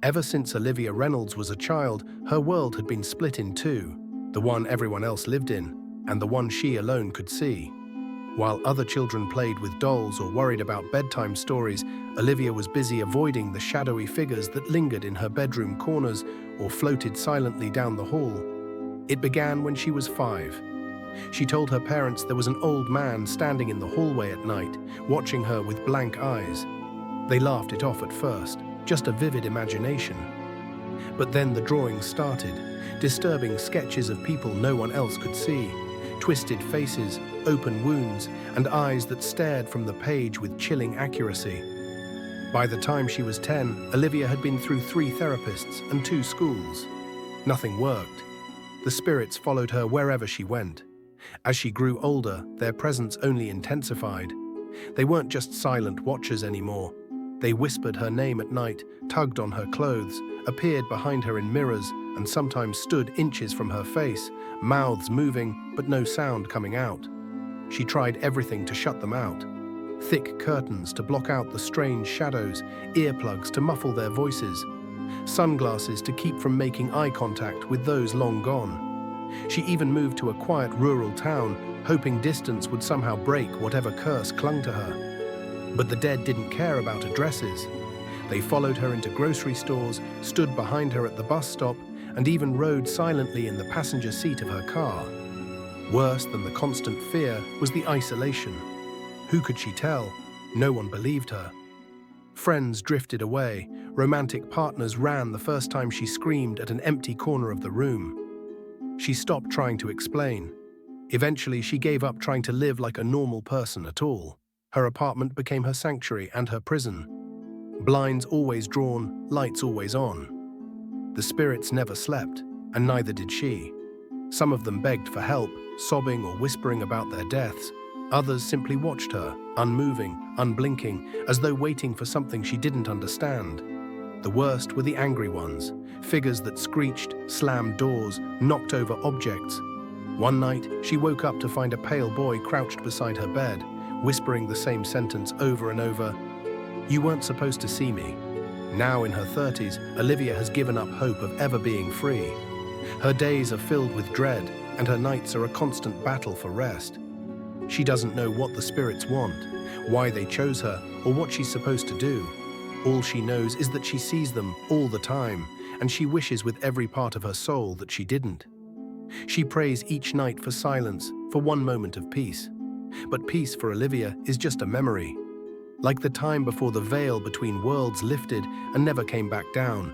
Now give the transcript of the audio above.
Ever since Olivia Reynolds was a child, her world had been split in two, the one everyone else lived in, and the one she alone could see. While other children played with dolls or worried about bedtime stories, Olivia was busy avoiding the shadowy figures that lingered in her bedroom corners or floated silently down the hall. It began when she was 5. She told her parents there was an old man standing in the hallway at night, watching her with blank eyes. They laughed it off at first, just a vivid imagination. But then the drawings started, disturbing sketches of people no one else could see, twisted faces, open wounds, and eyes that stared from the page with chilling accuracy. By the time she was 10, Olivia had been through 3 therapists and 2 schools. Nothing worked. The spirits followed her wherever she went. As she grew older, their presence only intensified. They weren't just silent watchers anymore. They whispered her name at night, tugged on her clothes, appeared behind her in mirrors, and sometimes stood inches from her face, mouths moving, but no sound coming out. She tried everything to shut them out. Thick curtains to block out the strange shadows, earplugs to muffle their voices, sunglasses to keep from making eye contact with those long gone. She even moved to a quiet rural town, hoping distance would somehow break whatever curse clung to her. But the dead didn't care about addresses. They followed her into grocery stores, stood behind her at the bus stop, and even rode silently in the passenger seat of her car. Worse than the constant fear was the isolation. Who could she tell? No one believed her. Friends drifted away. Romantic partners ran the first time she screamed at an empty corner of the room. She stopped trying to explain. Eventually, she gave up trying to live like a normal person at all. Her apartment became her sanctuary and her prison. Blinds always drawn, lights always on. The spirits never slept, and neither did she. Some of them begged for help, sobbing or whispering about their deaths. Others simply watched her, unmoving, unblinking, as though waiting for something she didn't understand. The worst were the angry ones, figures that screeched, slammed doors, knocked over objects. One night, she woke up to find a pale boy crouched beside her bed, whispering the same sentence over and over, "You weren't supposed to see me." Now in her 30s, Olivia has given up hope of ever being free. Her days are filled with dread, and her nights are a constant battle for rest. She doesn't know what the spirits want, why they chose her, or what she's supposed to do. All she knows is that she sees them all the time, and she wishes with every part of her soul that she didn't. She prays each night for silence, for one moment of peace. But peace for Olivia is just a memory. Like the time before the veil between worlds lifted and never came back down,